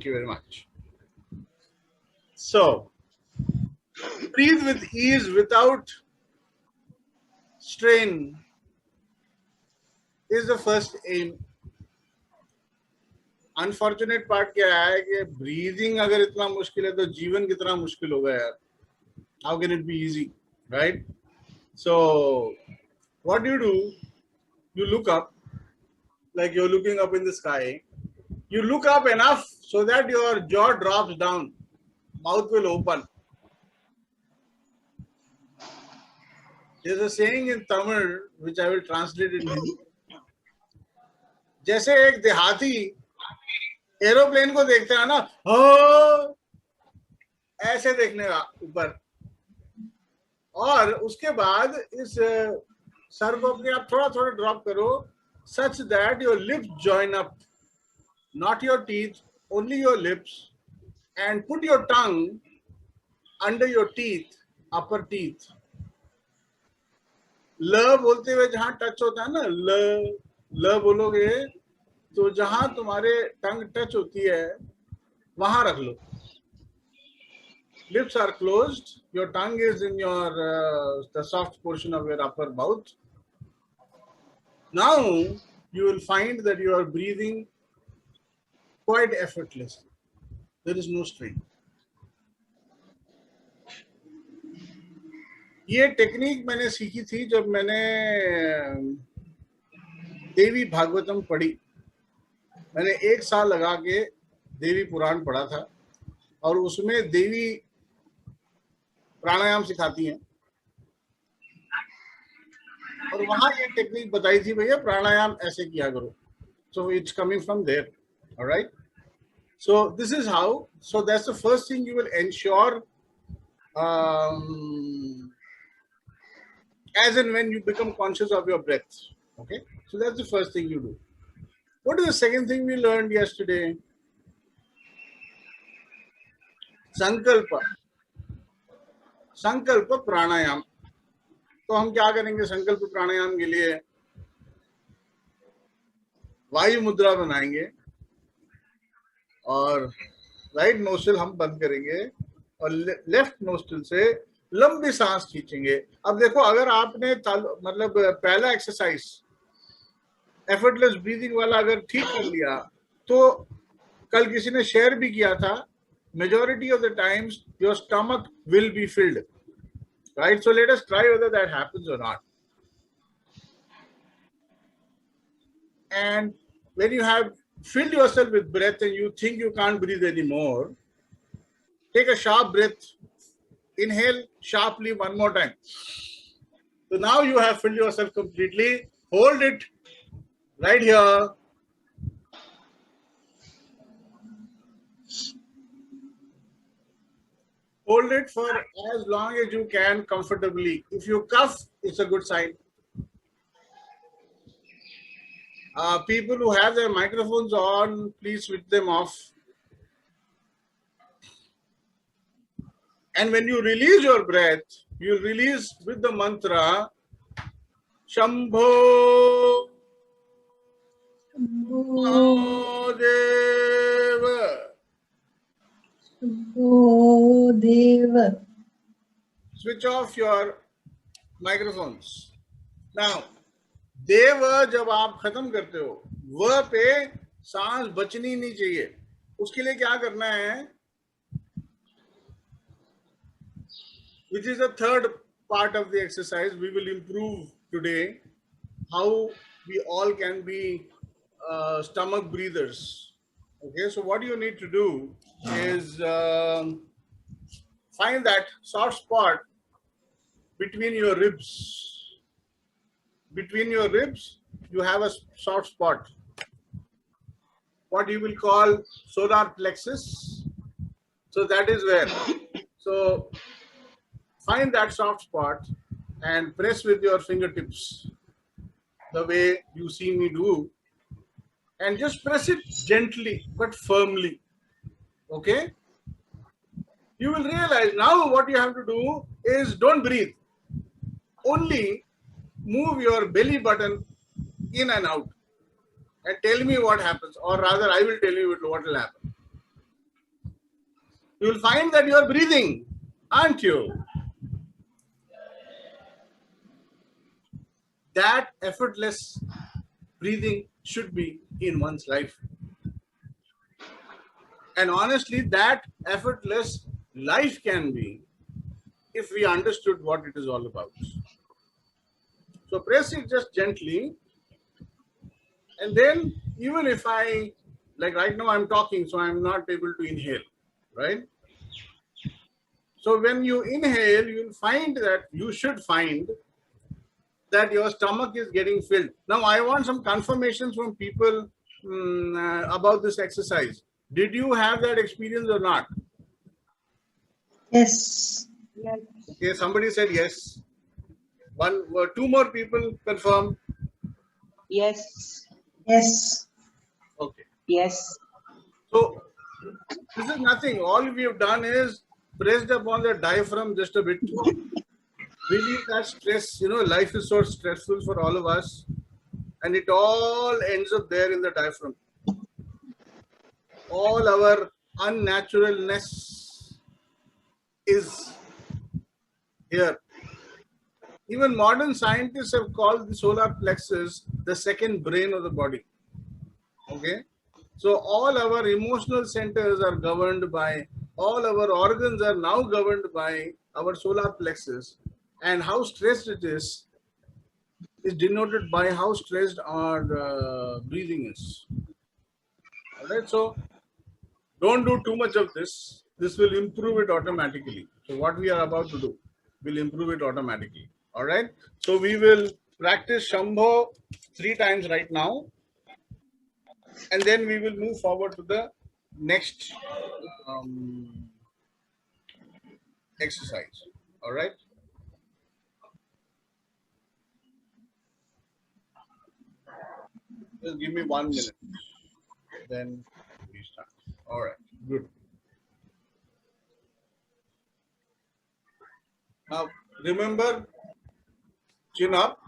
Thank you very much. So, breathe with ease without strain is the first aim. Unfortunate part क्या है कि breathing अगर इतना मुश्किल है तो जीवन कितना मुश्किल होगा यार. How can it be easy, right? So what do? You look up, like you're looking up in the sky. You look up enough so that your jaw drops down, mouth will open. There's a saying in Tamil which I will translate in Hindi. जैसे एक देहाती aeroplane को देखते हैं ना, हो ऐसे देखने का ऊपर, और उसके बाद इस सर को अपने आप थोड़ा थोड़ा ड्रॉप करो, such that your lips join up, not your teeth, only your lips, and put your tongue under your teeth, upper teeth. ल बोलते हुए जहां टच होता है ना, ल बोलोगे तो जहां तुम्हारे टंग टच होती है वहां रख लो. Lips are closed, your tongue is in your the soft portion of your upper mouth. Now you will find that you are breathing quite effortlessly. There is no strain. ये टेक्निक मैंने सीखी थी जब मैंने देवी भागवतम पढ़ी. मैंने 1 साल लगा के देवी पुराण पढ़ा था और उसमें देवी प्राणायाम सिखाती हैं और वहां ये टेक्निक बताई थी, भैया प्राणायाम ऐसे किया करो. So it's coming from there. All right. So this is how. So that's the first thing you will ensure as and when you become conscious of your breath. Okay. So that's the first thing you do. What is the second thing we learned yesterday? Sankalpa. संकल्प प्राणायाम. तो हम क्या करेंगे संकल्प प्राणायाम के लिए? वायु मुद्रा बनाएंगे और राइट नोस्ट्रिल हम बंद करेंगे और लेफ्ट नोस्ट्रिल से लंबी सांस खींचेंगे. अब देखो, अगर आपने मतलब पहला एक्सरसाइज एफर्टलेस ब्रीदिंग वाला अगर ठीक कर लिया तो कल किसी ने शेयर भी किया था, majority of the times your stomach will be filled, right? So let us try whether that happens or not. And when you have filled yourself with breath and you think you can't breathe anymore, take a sharp breath, inhale sharply one more time. So now you have filled yourself completely. Hold it right here. Hold it for as long as you can comfortably. If you cough, it's a good sign. People who have their microphones on, please switch them off. And when you release your breath, you release with the mantra Shambho Deva. Deva. Switch off your microphones. Now, देव जब आप खत्म करते हो, व पे सांस बचनी नहीं चाहिए. उसके लिए क्या करना है, which is the third part of the exercise we will improve today, how we all can be stomach breathers. Okay, so what you need to do is find that soft spot between your ribs. Between your ribs, you have a soft spot, what you will call solar plexus. So that is where. So find that soft spot and press with your fingertips the way you see me do, and just press it gently but firmly. Okay? You will realize now what you have to do is don't breathe. Only move your belly button in and out and tell me what happens, or rather I will tell you what will happen. you will find that you are breathing, aren't you? That effortless breathing should be in one's life. And honestly, that effortless life can be if we understood what it is all about. So press it just gently, and then even if I, like right now I'm talking, so I'm not able to inhale, right? So when you inhale, you'll find that you should find that your stomach is getting filled. Now I want some confirmations from people about this exercise. Did you have that experience or not? Yes. Yes. Okay, somebody said yes. Two more people confirm. Yes. Yes. Okay. Yes. So this is nothing. All we have done is pressed upon the diaphragm just a bit. Relieve that stress. You know, life is so stressful for all of us, and it all ends up there in the diaphragm. All our unnaturalness is here. Even modern scientists have called the solar plexus the second brain of the body. Okay. So all our emotional centers are governed by, all our organs are now governed by our solar plexus. And how stressed it is denoted by how stressed our breathing is. All right. So don't do too much of this. This will improve it automatically. So what we are about to do will improve it automatically. All right. So we will practice Shambho 3 times right now, and then we will move forward to the next exercise. All right. Just give me 1 minute. Then we start. All right. Good. Now remember, chin up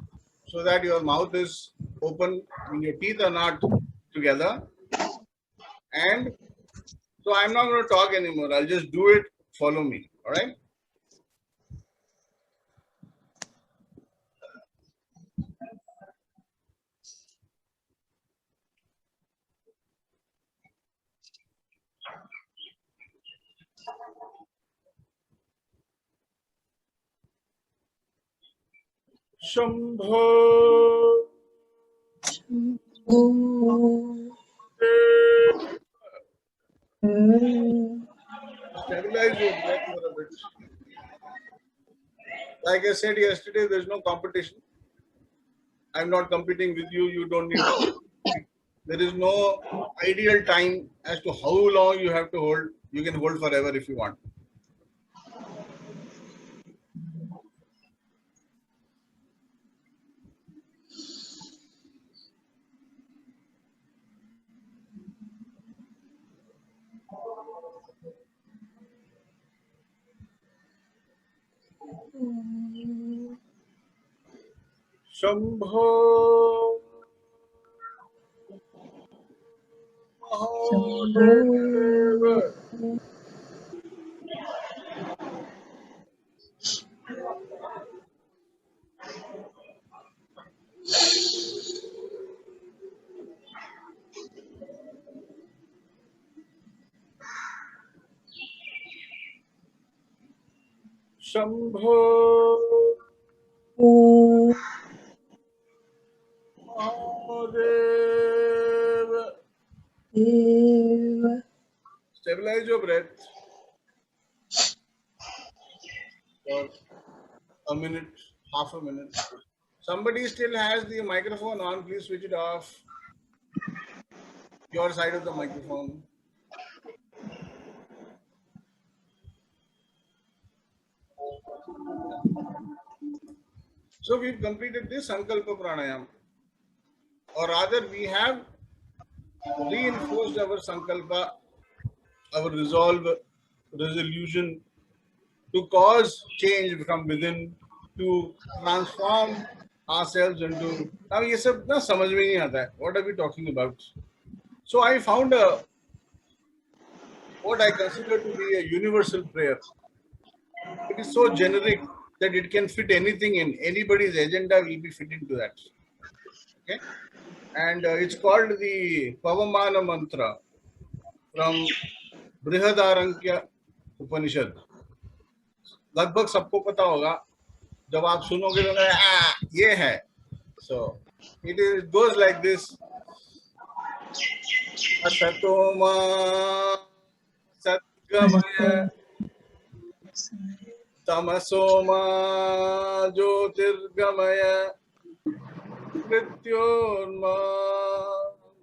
so that your mouth is open and your teeth are not together. And so I'm not going to talk anymore. I'll just do it. Follow me. All right. Shambho. Oh. Stabilize your breath for a bit. Like I said yesterday, there's no competition. I'm not competing with you. You don't need to compete. There is no ideal time as to how long you have to hold. You can hold forever if you want. Shambho Mahadeva. Shambho Oh. Mahadeva. Deva. Stabilize your breath for a minute, half a minute. Somebody still has the microphone on. Please switch it off. Your side of the microphone. So we've completed this Sankalpa Pranayam, or rather we have reinforced our Sankalpa, our resolve, resolution to cause change from within, to transform ourselves into. Now ये सब ना समझ में नहीं आता है. What are we talking about? So I found a what I consider to be a universal prayer. It is so generic that it can fit anything in. Anybody's agenda will be fit into that. Okay? And it's called the Pavamana Mantra from Brihadarankia Upanishad. लगभग सबको पता होगा जब आप सुनोगे तो ये है. So it goes like this. Asatoma Satgamaya Tamasoma Jyotirgamaya Mrityorma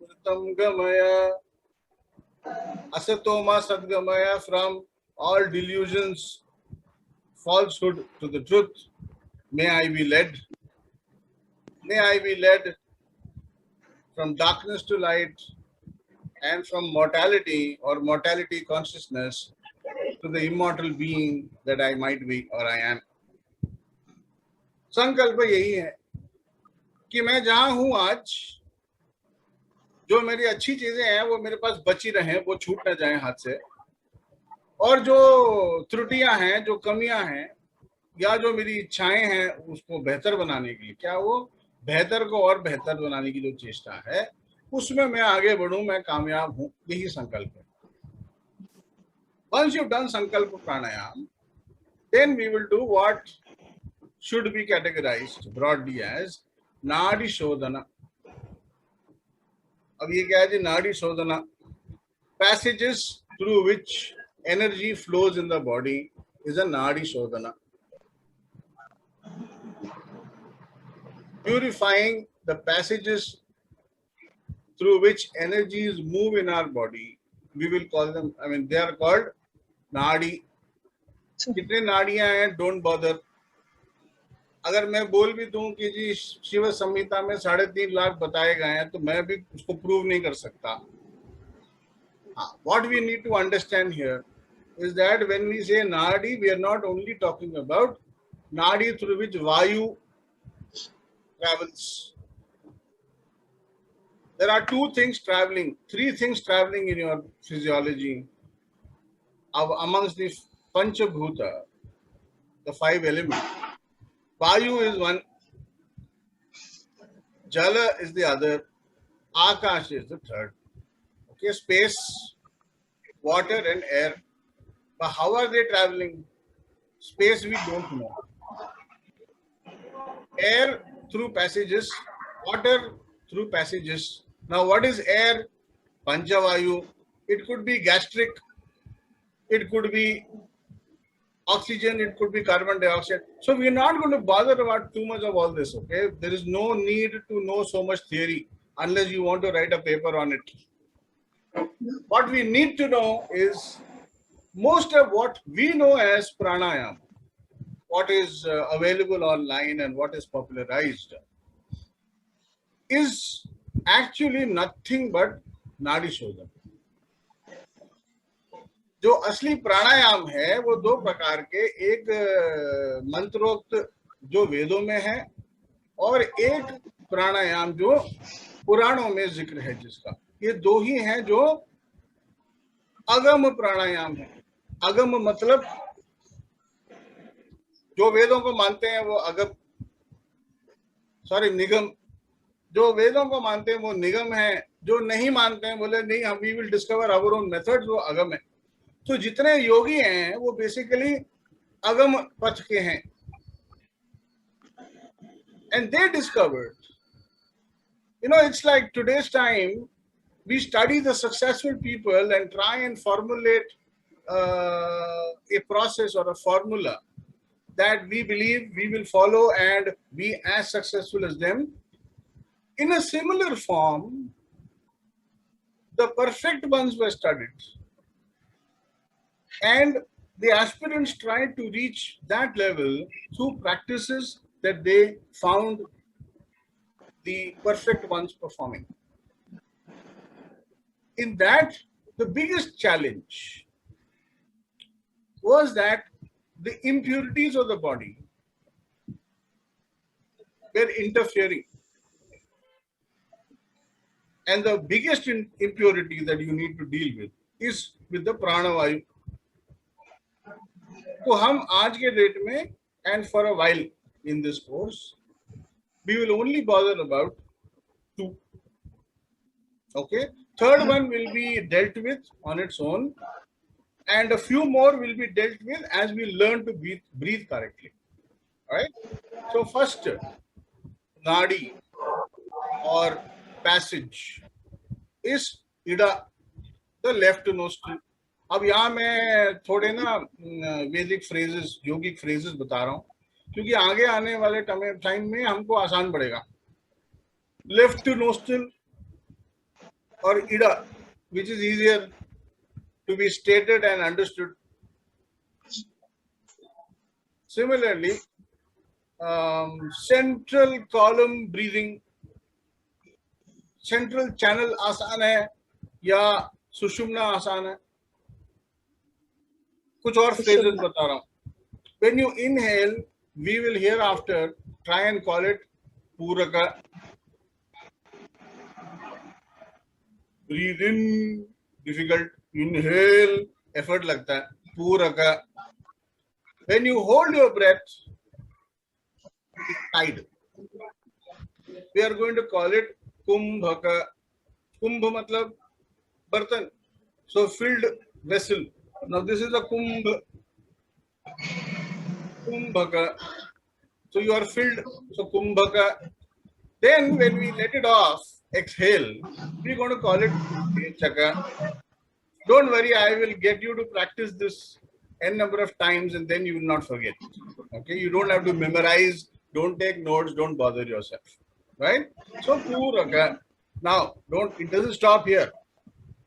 Mritam Gamaya. Asatoma Satgamaya, from all delusions, falsehood to the truth. May I be led. May I be led from darkness to light, and from mortality or mortality consciousness to the immortal being that I might be or I am. संकल्प यही है कि मैं जहां हूं आज, जो मेरी अच्छी चीजें हैं वो मेरे पास बची रहें, वो छूट ना जाए हाथ से, और जो त्रुटियां हैं, जो कमियां हैं, या जो मेरी इच्छाएं हैं उसको बेहतर बनाने के लिए, क्या वो बेहतर को और बेहतर बनाने की जो चेष्टा है, उसमें मैं आगे बढ़ूं, मैं कामयाब हूं. यही संकल्प है. Once you've done sankalpa pranayam, then we will do what should be categorized broadly as nadi shodhana. अब ये क्या है जी? नाड़ी शोधना. Passages through which energy flows in the body is a nadi shodhana. Purifying the passages through which energies move in our body, we will call them, they are called nadi. कितने नाड़ियां हैं, don't bother. अगर मैं बोल भी दूं कि जी शिव संहिता में 3.5 लाख बताए गए हैं, तो मैं भी उसको प्रूव नहीं कर सकता. What we need to understand here is that when we say nadi, we are not only talking about nadi through which vayu travels. There are three things traveling in your physiology amongst the Panchabhuta, the 5 elements. Vayu is one, Jala is the other, Akash is the third. Okay, space, water and air. But how are they traveling? Space we don't know. Air through passages, water through passages. Now what is air? Panchavayu. It could be gastric, it could be oxygen, it could be carbon dioxide. So we are not going to bother about too much of all this, okay? There is no need to know so much theory unless you want to write a paper on it. What we need to know is most of what we know as pranayam, what is available online and what is popularized, is actually nothing but nadi shodhana. जो असली प्राणायाम है वो 2 प्रकार के, एक मंत्रोक्त जो वेदों में है, और एक प्राणायाम जो पुराणों में जिक्र है जिसका. ये 2 ही हैं जो अगम प्राणायाम है. अगम मतलब जो वेदों को मानते हैं वो अगम, निगम. जो वेदों को मानते हैं वो निगम है, जो नहीं मानते हैं बोले नहीं हम we will discover our own methods, वो अगम है. तो जितने योगी हैं वो बेसिकली अगम पथ के हैं. And they discovered, it's like today's time, we study the successful people and try and formulate a process or a formula that we believe we will follow and be as successful as them. In a similar form, the perfect ones were studied. And the aspirants tried to reach that level through practices that they found the perfect ones performing. In that, the biggest challenge was that the impurities of the body were interfering. And the biggest impurity that you need to deal with is with the प्राणवायु. तो हम आज के date में and for a while in this course we will only bother about two. Okay, third one will be dealt with on its own, and a few more will be dealt with as we learn to breathe correctly. All right. So first, nadi or passage is ida, the left nostril. अब यहाँ मैं थोड़े ना वैदिक phrases, योगिक phrases बता रहा हूँ क्योंकि आगे आने वाले टाइम में हमको आसान पड़ेगा. लेफ्ट नोस्ट्रिल और ida, which is easier to be stated and understood. Similarly, central column breathing, central channel आसान है या सुषुम्ना आसान है. कुछ और phrases बता रहा हूँ. When you inhale, we will hereafter try and call it पूरका. Breathe in, difficult. Inhale, effort लगता है. पूरका. When you hold your breath, it's tied. We are going to call it kumbhaka. Kumbh matlab bartan. So filled vessel. Now this is a kumbh. Kumbhaka. So you are filled. So kumbhaka. Then when we let it off, exhale, we're going to call it chaka. Don't worry, I will get you to practice this n number of times and then you will not forget. Okay, you don't have to memorize, don't take notes, don't bother yourself. Right? So puraka. Now, it doesn't stop here.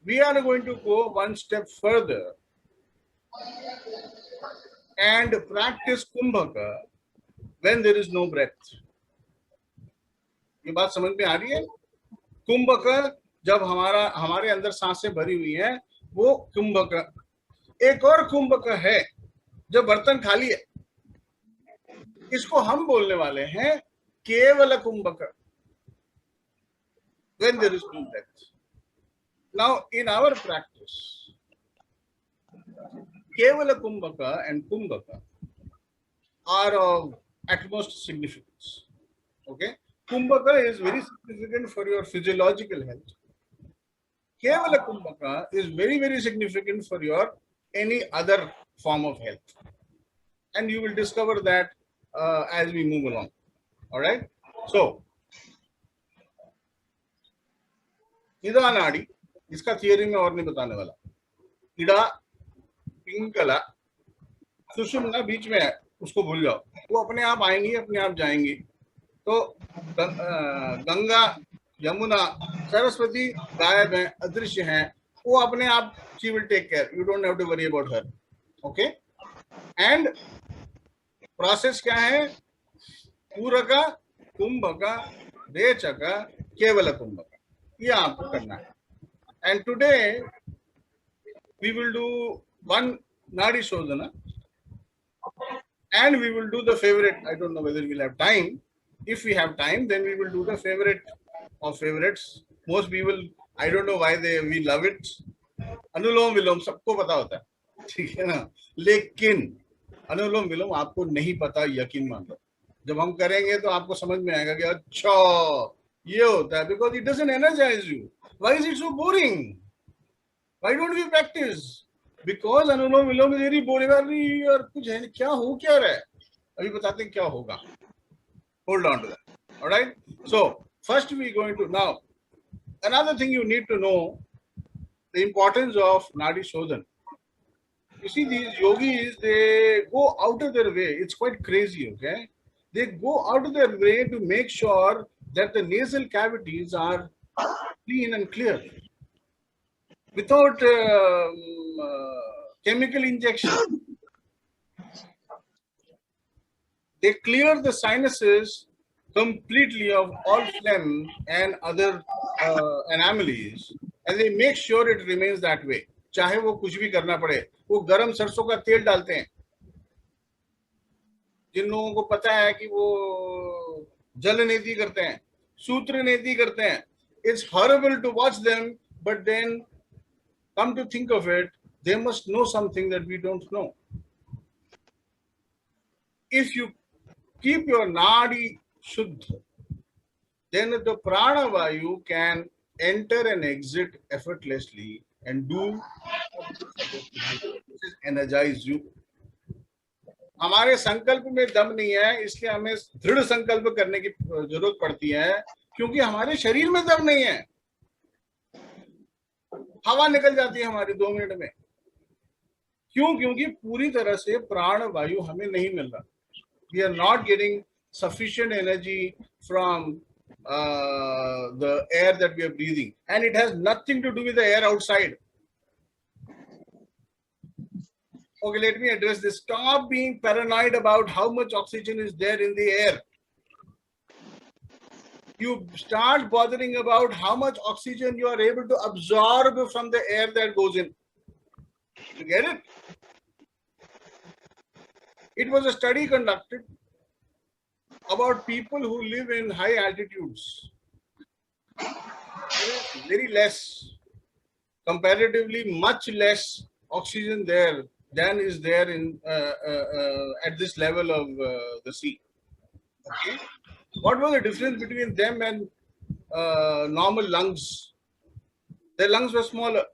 We are going to go one step further and practice kumbhaka when there is no breath. ये बात समझ में आ रही है? कुंभक जब हमारे अंदर सांसें भरी हुई हैं, वो कुंभक. एक और कुंभक है जब बर्तन खाली है, इसको हम बोलने वाले हैं केवल कुंभक. When there is no breath. Now in our practice, kevala kumbhaka and kumbhaka are of utmost significance. Okay, kumbhaka is very significant for your physiological health. Kevala kumbhaka is very, very significant for your any other form of health, and you will discover that as we move along. All right. So, ida nadi, इसका theory में और नहीं बताने वाला. इड़ा, पिंगला, सुषुम्ना बीच में है, उसको भूल जाओ. वो अपने आप आएंगी, अपने आप जाएंगी. तो गंगा, यमुना, सरस्वती गायब हैं, अदृश्य हैं. वो अपने आप, she will take care. You don't have to worry about her. Okay? And process क्या है? पूरका, कुंभका, रेचका, केवल कुंभका. ये आपको करना है. And today we will do one Nadi Shodhana and we will do the favorite. I don't know whether we'll have time. If we have time, then we will do the favorite of favorites. Most people, I don't know why we love it. अनुलोम विलोम सबको पता होता है, ठीक है ना. लेकिन अनुलोम विलोम आपको नहीं पता, यकीन मान लो. जब हम करेंगे तो आपको समझ में आएगा कि अच्छा ये होता है. Because it doesn't energize you. Why is it so boring? Why don't we practice? Because anulom vilom is very boring. और कुछ है, क्या हो क्या रहा है, अभी बताते हैं क्या होगा. Hold on to that. All right. So first we going to now another thing you need to know, the importance of Nadi Shodhan. You see, these yogis, they go out of their way. It's quite crazy. Okay, they go out of their way to make sure that the nasal cavities are clean and clear without chemical injection. They clear the sinuses completely of all phlegm and other anomalies, and they make sure it remains that way. चाहे वो कुछ भी करना पड़े. वो गरम सरसों का तेल डालते हैं. जिन लोगों को पता है कि वो जल नेति करते हैं, सूत्र नेति करते हैं, it's horrible to watch them, but then come to think of it, they must know something that we don't know. If you keep your nadi shuddha, then the prana vayu can enter and exit effortlessly and do what it's supposed to do, which is energize you. हमारे संकल्प में दम नहीं है, इसलिए हमें दृढ़ संकल्प करने की जरूरत पड़ती है, क्योंकि हमारे शरीर में दम नहीं है. हवा निकल जाती है हमारी 2 मिनट में. क्यों? क्योंकि पूरी तरह से प्राण वायु हमें नहीं मिल रहा. We are not getting sufficient energy from the air that we are breathing, and it has nothing to do with the air outside. Okay, let me address this. Stop being paranoid about how much oxygen is there in the air. You start bothering about how much oxygen you are able to absorb from the air that goes in. You get it? It was a study conducted about people who live in high altitudes. There is very less, comparatively much less oxygen there than is there in at this level of the sea. Okay, what was the difference between them and normal lungs? Their lungs were smaller.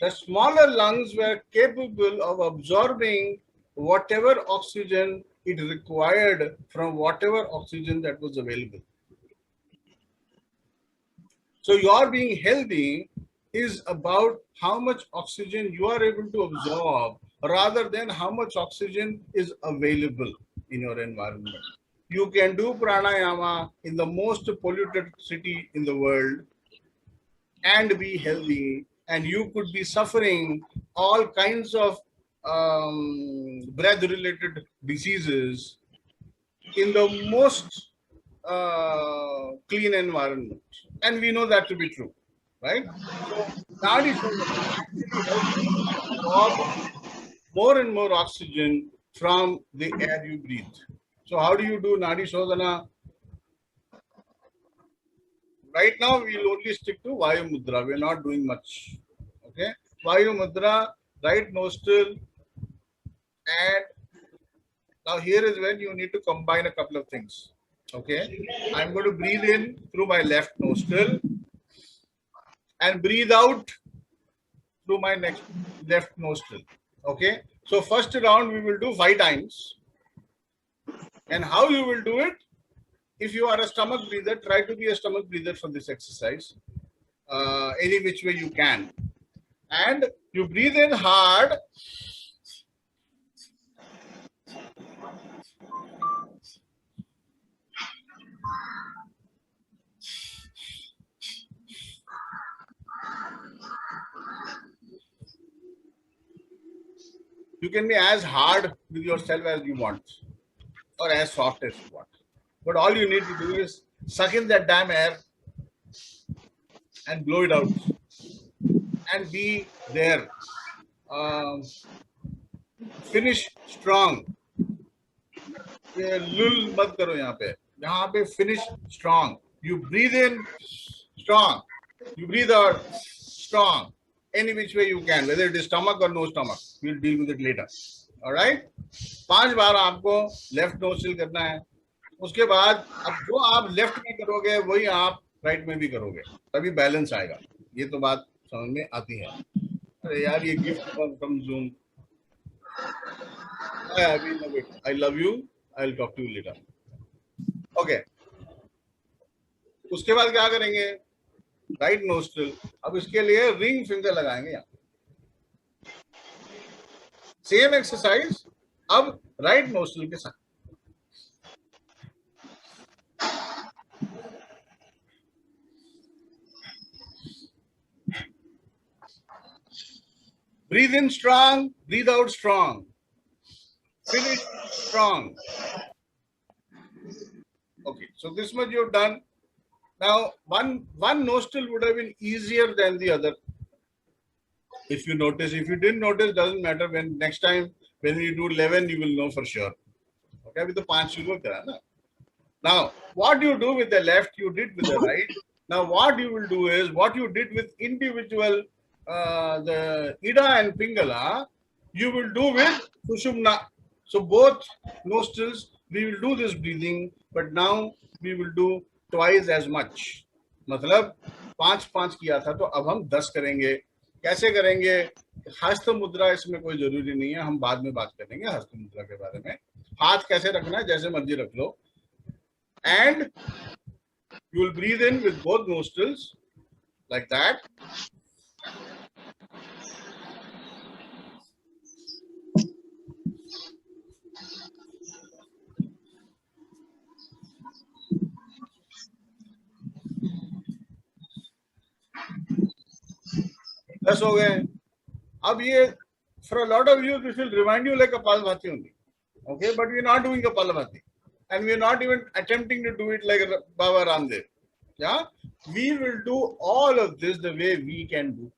The smaller lungs were capable of absorbing whatever oxygen it required from whatever oxygen that was available. So your being healthy is about how much oxygen you are able to absorb rather than how much oxygen is available in your environment. You can do pranayama in the most polluted city in the world and be healthy, and you could be suffering all kinds of breath-related diseases in the most clean environment. And we know that to be true, right? So, Nadi Shodhana actually helps you absorb more and more oxygen from the air you breathe. So, how do you do Nadi Shodhana? Right now, we'll only stick to Vayu Mudra. We're not doing much. Okay? Vayu Mudra, right nostril, and now here is when you need to combine a couple of things. Okay? I'm going to breathe in through my left nostril and breathe out through my next left nostril. Okay? So first round we will do 5 times. And how you will do it? If you are a stomach breather, try to be a stomach breather for this exercise. Any which way you can. And you breathe in hard. You can be as hard with yourself as you want, or as soft as you want. But all you need to do is suck in that damn air and blow it out. And be there. Finish strong. Lul mat karo yahan pe. Yahan pe finish strong. You breathe in strong. You breathe out strong. Any which way you can, whether it is stomach or no stomach. We'll deal with it later. All right? 5 बार आपको left nostril करना है. उसके बाद अब जो आप left में करोगे वही आप राइट में भी करोगे, तभी बैलेंस आएगा. ये तो बात समझ में आती है. अरे यार ये gift from zoom. I love you. I'll talk to you later. Okay. उसके बाद क्या करेंगे? Right nostril. अब इसके लिए रिंग फिंगर लगाएंगे यहाँ. सेम एक्सरसाइज अब राइट नोस्ट्रिल के साथ. Breathe in strong, breathe out strong. Finish strong. Okay, so this much you've done. Now, one nostril would have been easier than the other. If you notice, if you didn't notice, doesn't matter. When next time when you do 11, you will know for sure. Okay, with the 5 शुरू करा ना. Now, what you do with the left, you did with the right. Now what you will do is what you did with individual the Ida and Pingala, you will do with Sushumna. So both nostrils, we will do this breathing, but now we will do twice as much. मतलब 5-5 किया था तो अब हम 10 करेंगे. कैसे करेंगे? हस्त मुद्रा इसमें कोई जरूरी नहीं है, हम बाद में बात करेंगे हस्त मुद्रा के बारे में. हाथ कैसे रखना है जैसे मर्जी रख लो. And you will breathe in with both nostrils like that. दस हो गए. अब ये for a lot of you this will remind you like Kapalbhati only, okay, but we're not doing Kapalbhati and we're not even attempting to do it like Baba Ramdev. Yeah, we will do all of this the way we can do.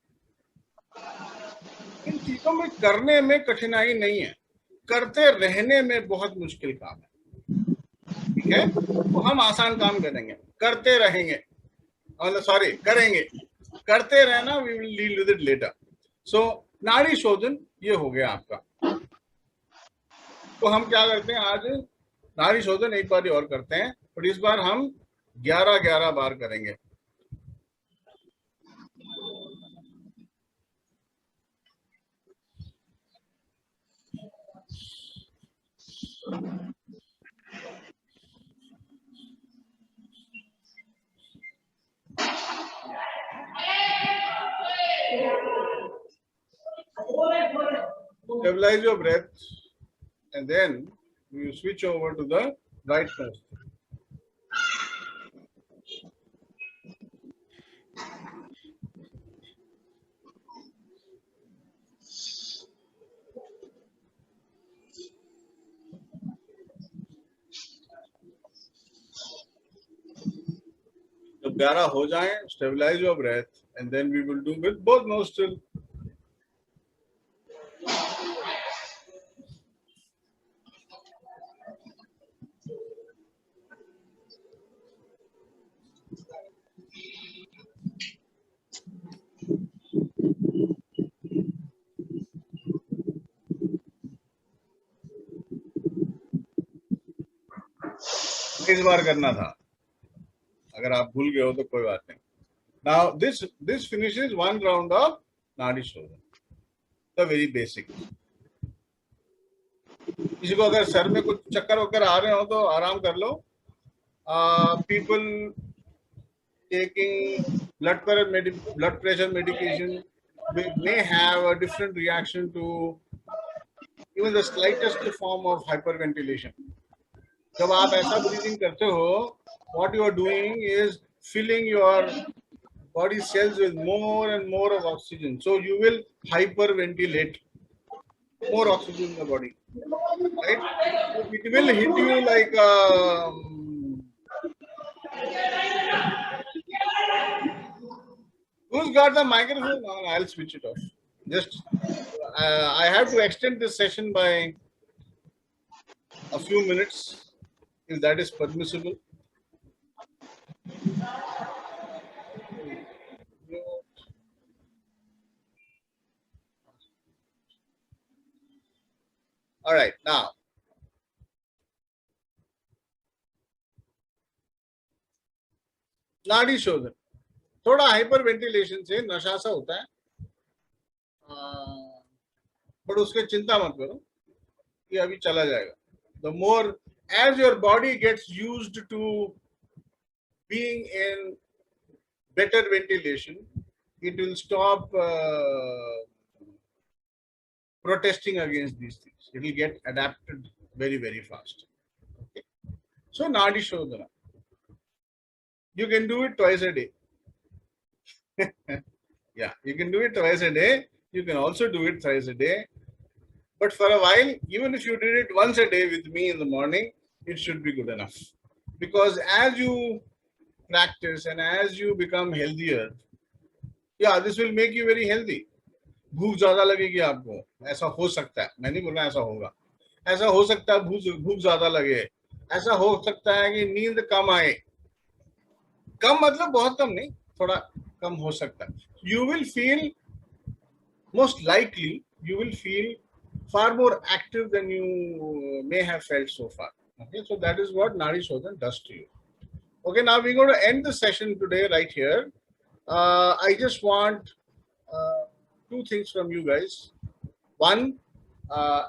इन चीजों में करने में कठिनाई नहीं है, करते रहने में बहुत मुश्किल काम है. ठीक है, तो हम आसान काम करेंगे, करते रहेंगे, सॉरी करेंगे, करते रहना. We will deal with it later. So Nadi Shodhan ये हो गया आपका. तो हम क्या करते हैं आज नाड़ी शोधन एक बार और करते हैं, और इस बार हम 11-11 बार करेंगे. Stabilize your breath and then you switch over to the right nostril. जब 11 हो जाए, stabilize your breath and then we will do with both nostrils. इस बार करना था, अगर आप भूल गए हो तो कोई बात नहीं. Now this finishes one round of नाड़ी शोधन, the very basic. किसी को अगर सर में कुछ चक्कर वक्कर आ रहे हो तो आराम कर लो. People taking blood pressure medication may have a different reaction to even the slightest form of hyperventilation. जब आप ऐसा breathing करते हो, what you are doing is filling your body cells with more and more of oxygen. So you will hyperventilate, more oxygen in the body, right? It will hit you like who's got the microphone? No, I'll switch it off. Just I have to extend this session by a few minutes, if that is permissible. All right, now नाड़ी शोधन. थोड़ा hyper ventilation से नशा सा होता है, but उसके चिंता मत करो, ये अभी चला जाएगा. The more as your body gets used to being in better ventilation, it will stop protesting against these things. It will get adapted very, very fast. Okay. So Nadi Shodhana, you can do it twice a day. Yeah, you can do it twice a day. You can also do it thrice a day. But for a while, even if you did it once a day with me in the morning, it should be good enough. Because as you practice and as you become healthier, yeah, this will make you very healthy. भूख ज्यादा लगेगी आपको, ऐसा हो सकता है, मैं नहीं बोल रहा ऐसा होगा, ऐसा हो सकता है भूख ज्यादा लगे, ऐसा हो सकता है कि नींद कम आए, कम मतलब बहुत कम नहीं, थोड़ा कम हो सकता है. You will feel, most likely, you will feel far more active than you may have felt so far. Okay, so that is what Nadi Shodhan does to you. Okay, now we're going to end the session today right here. I just want two things from you guys. One,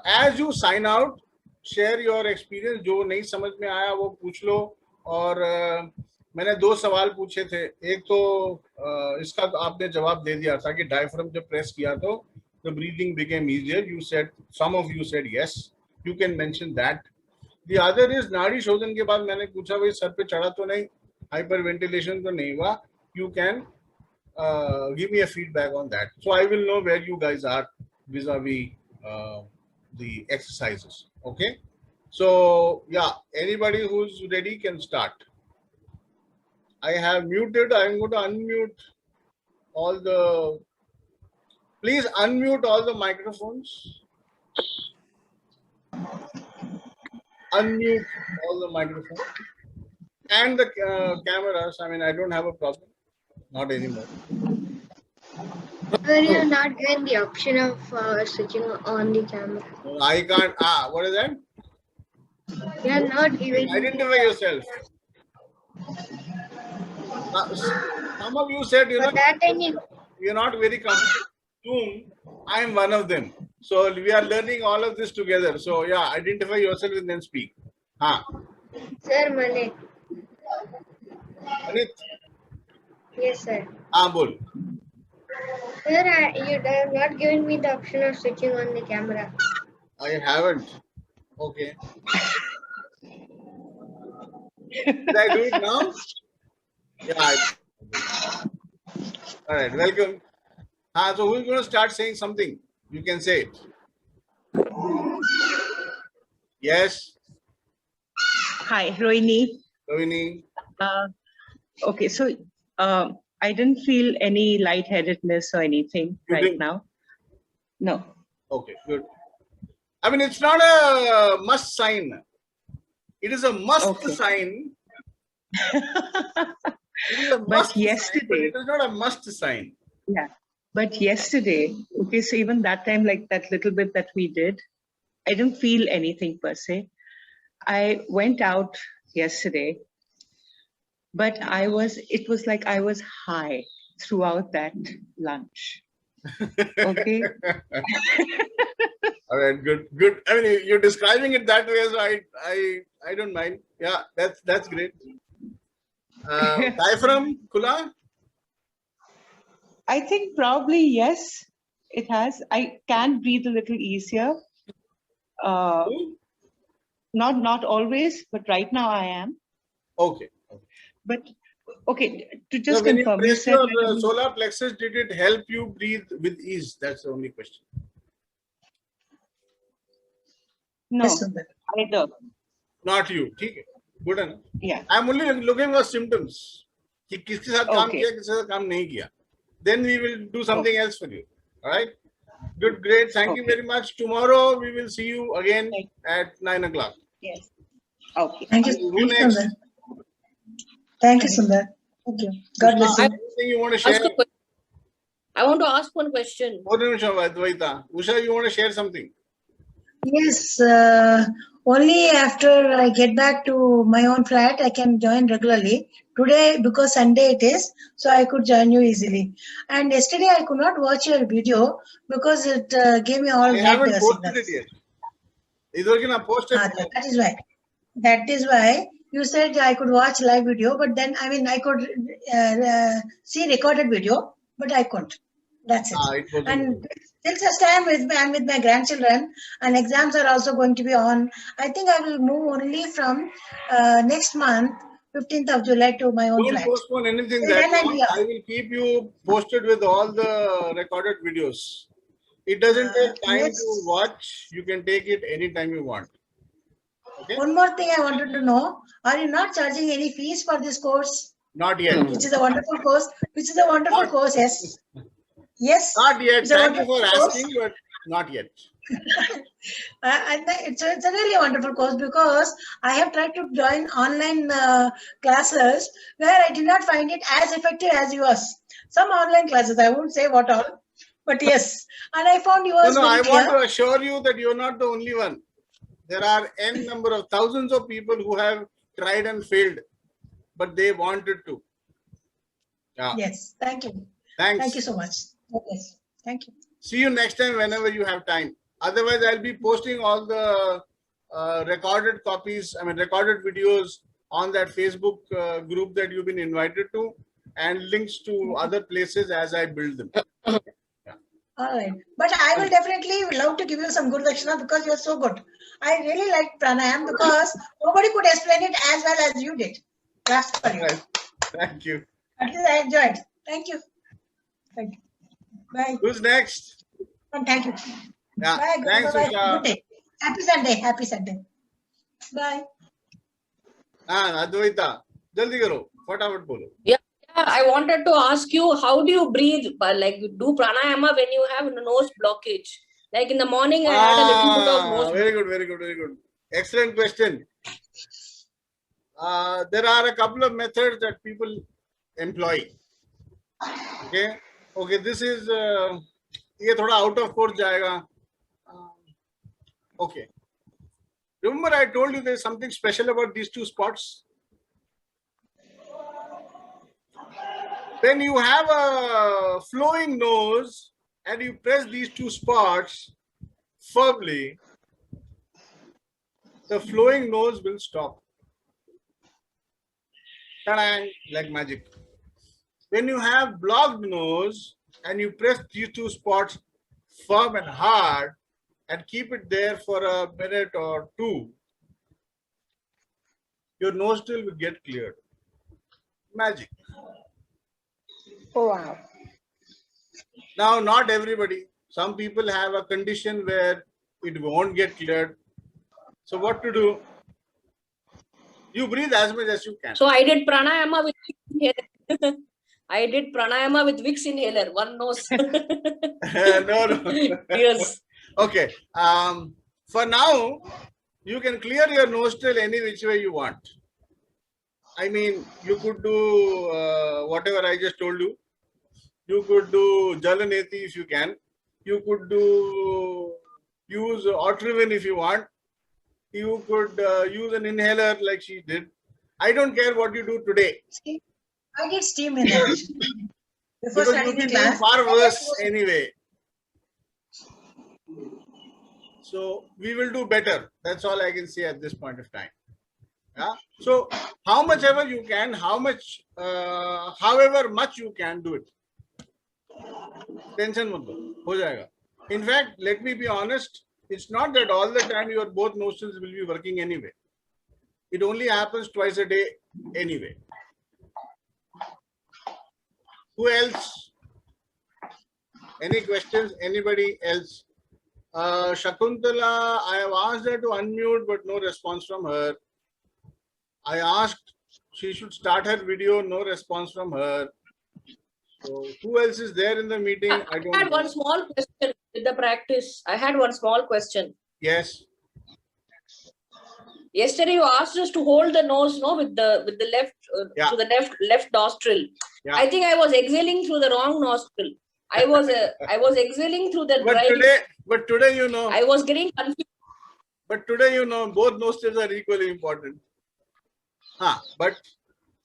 as you sign out, share your experience. जो नहीं समझ में आया वो पूछ लो. और मैंने 2 सवाल पूछे थे. एक तो इसका तो आपने जवाब दे दिया था कि डायफ्राम जब प्रेस किया तो the breathing became easier. You said, some of you said yes. You can mention that. The other is नाड़ी शोधन के बाद मैंने पूछा भाई सर पे चढ़ा तो नहीं, हाइपर वेंटिलेशन तो नहीं हुआ. You can give me a feedback on that, so I will know where you guys are vis-a-vis the exercises. Okay, so yeah, anybody who's ready can start. I have muted. I'm going to unmute all the. Please unmute all the microphones. Unmute all the microphones and the cameras. I mean, I don't have a problem. Not anymore. Sir, you're not given the option of switching on the camera. No, I can't. What is that? You're not given. Identify yourself. Some of you said, For that, I need. you're not very comfortable. Zoom. I'm one of them. So we are learning all of this together. So yeah, identify yourself and then speak. Sir, Mane. Anit? Yes, sir. Bol. Sir, you have not given me the option of switching on the camera. I haven't. Okay. Did I do it now? Yeah. All right. Welcome. So who's going to start saying something? You can say it. Yes. Hi, Rohini. Ravini. Okay, so I didn't feel any lightheadedness or anything You right didn't? now. No. Okay, good. I mean, it's not a must sign. It is a must Okay. sign. It is a But must sign, but yesterday, it is not a must sign. yeah. But yesterday, okay, so even that time, like that little bit that we did, I didn't feel anything per se. I went out yesterday, but it was like I was high throughout that lunch. Okay. All right, good, good. I mean, you're describing it that way, so I don't mind. Yeah, that's great. Diaphragm, Kula? I think probably yes, it has. I can breathe a little easier. Not always, but right now I am. Okay. But okay, to So just when you confirm, you press said your solar plexus, did it help you breathe with ease? That's the only question. no, Yes, Sundar. either. Not you. ठीक है. Good enough. Yeah. I'm only looking for symptoms. कि किसके साथ काम Okay. किया, किसके साथ काम नहीं किया. Then we will do something else for you. All right. Good, great. Thank you Okay. very much. Tomorrow we will see you again Thank at 9 o'clock. Yes. Okay. Thank you. Who Thank you, next? Sundar. Thank you, Sundar. Thank you. God bless you. Anything you want to Ask share? a que- I want to ask one question. Advaita. Usha, you want to share something? Yes, only after I get back to my own flat, I can join regularly. Today, because Sunday it is, so I could join you easily. And yesterday I could not watch your video because it gave me all I red haven't posted signals. it yet. Either can I post it? That is why. That is why you said I could watch live video, but then I could see recorded video, but I couldn't. That's it. It wasn't. And till such time I'm with my grandchildren, and exams are also going to be on. I think I will move only from next month, 15th of July, to my own Don't flat. postpone anything Till that then I'll long. be off. I will keep you posted with all the recorded videos. It doesn't take time Yes. to watch. You can take it anytime you want. Okay? One more thing I wanted to know: are you not charging any fees for this course? Not yet. Which is a wonderful course. Which is a wonderful course. Yes. Yes. Not yet. It's a Thank you wonderful for course. asking, but not yet. It's a really wonderful course because I have tried to join online classes where I did not find it as effective as yours. Some online classes, I won't say what all, but yes. And I found yours No, very I clear. want to assure you that you're not the only one. There are n number of thousands of people who have tried and failed, but they wanted to. Yeah. Yes, thank you. Thanks. Thank you so much. Yes, thank you. See you next time whenever you have time. Otherwise, I'll be posting all the recorded copies, recorded videos on that Facebook group that you've been invited to, and links to other places as I build them. All right. But I will definitely love to give you some good Dakshina because you're so good. I really like pranayam because nobody could explain it as well as you did. That's for you. Right. Thank you. At least I enjoyed. Thank you. Thank you. Bye. Who's next? And thank you. Yeah. Bye. Thanks, Bye. Usha. Good day. Happy Sunday. Happy Sunday. Bye. Advaita, jaldi karo. Fatafat bolo. Yeah, I wanted to ask you, how do you breathe? Like, do pranayama when you have a nose blockage? Like in the morning, I had a little bit of nose. Very good, very good, very good. Excellent question. There are a couple of methods that people employ. Okay. Okay. This is ये थोड़ा out of course जाएगा. Okay. Remember, I told you there's something special about these two spots. When you have a flowing nose and you press these two spots firmly, the flowing nose will stop. Ta-da, like magic. When you have blocked nose and you press these two spots firm and hard and keep it there for a minute or two, your nostril will get cleared. Magic. Oh, wow. Now, not everybody. Some people have a condition where it won't get cleared. So what to do? You breathe as much as you can. So I did pranayama with inhaler. I did pranayama with Vicks inhaler, one nose. No. Yes. Okay. For now, you can clear your nostril any which way you want. I mean, you could do whatever I just told you. You could do Jalaneti if you can. You could use Otrivin if you want. You could use an inhaler like she did. I don't care what you do today. I did steam inhalation. Because you'll be doing far worse anyway. So we will do better. That's all I can say at this point of time. Yeah. So how much ever you can, however much you can do it. Tension mat lo, ho jayega. In fact, let me be honest. It's not that all the time your both nostrils will be working anyway. It only happens twice a day anyway. Who else? Any questions? Anybody else? Shakuntala, I have asked her to unmute, but no response from her. I asked she should start her video, no response from her. So who else is there in the meeting? I don't had know. one small question with the practice. I had one small question. Yes. Yesterday you asked us to hold the nose, no, with the left to the left nostril. Yeah. I think I was exhaling through the wrong nostril. I was exhaling through the But today you know. I was getting confused. But today you know both nostrils are equally important. But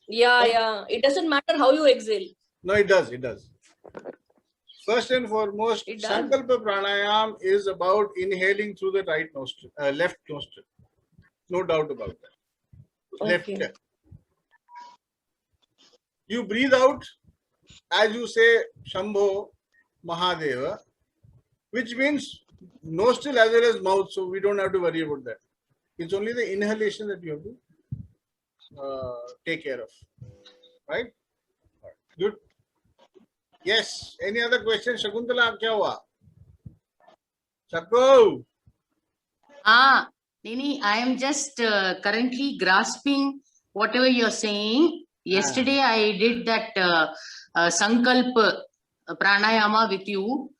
Yeah. It doesn't matter how you exhale. no, it does. It does. First and foremost, It does. Sankalpa Pranayam is about inhaling through the right nostril, left nostril. No doubt about that. Okay. Left. You breathe out as you say Shambho Mahadeva, which means nostril as well as mouth, so we don't have to worry about that. It's only the inhalation that you have to take care of. Right? Good. Yes. Any other questions? Shakuntala, kya hua? Shakku. Nini, I am just currently grasping whatever you're saying. Yesterday, I did that Sankalp Pranayama with you.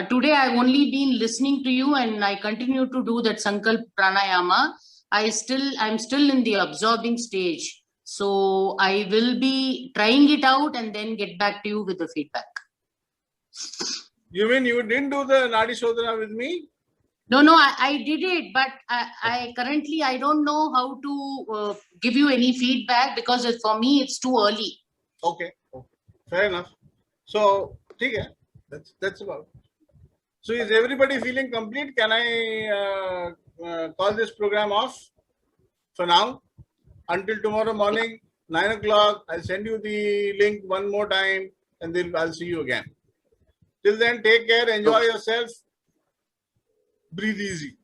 Today I've only been listening to you, and I continue to do that Sankalp Pranayama. I'm still in the absorbing stage. So I will be trying it out and then get back to you with the feedback. You mean you didn't do the Nadi Shodhana with me? No, I did it, but I currently I don't know how to give you any feedback because for me it's too early. Okay. Fair enough. So, okay, that's about it. So, is everybody feeling complete? Can I call this program off for now? Until tomorrow morning, 9 o'clock, I'll send you the link one more time and then I'll see you again. Till then, take care, enjoy yourself, breathe easy.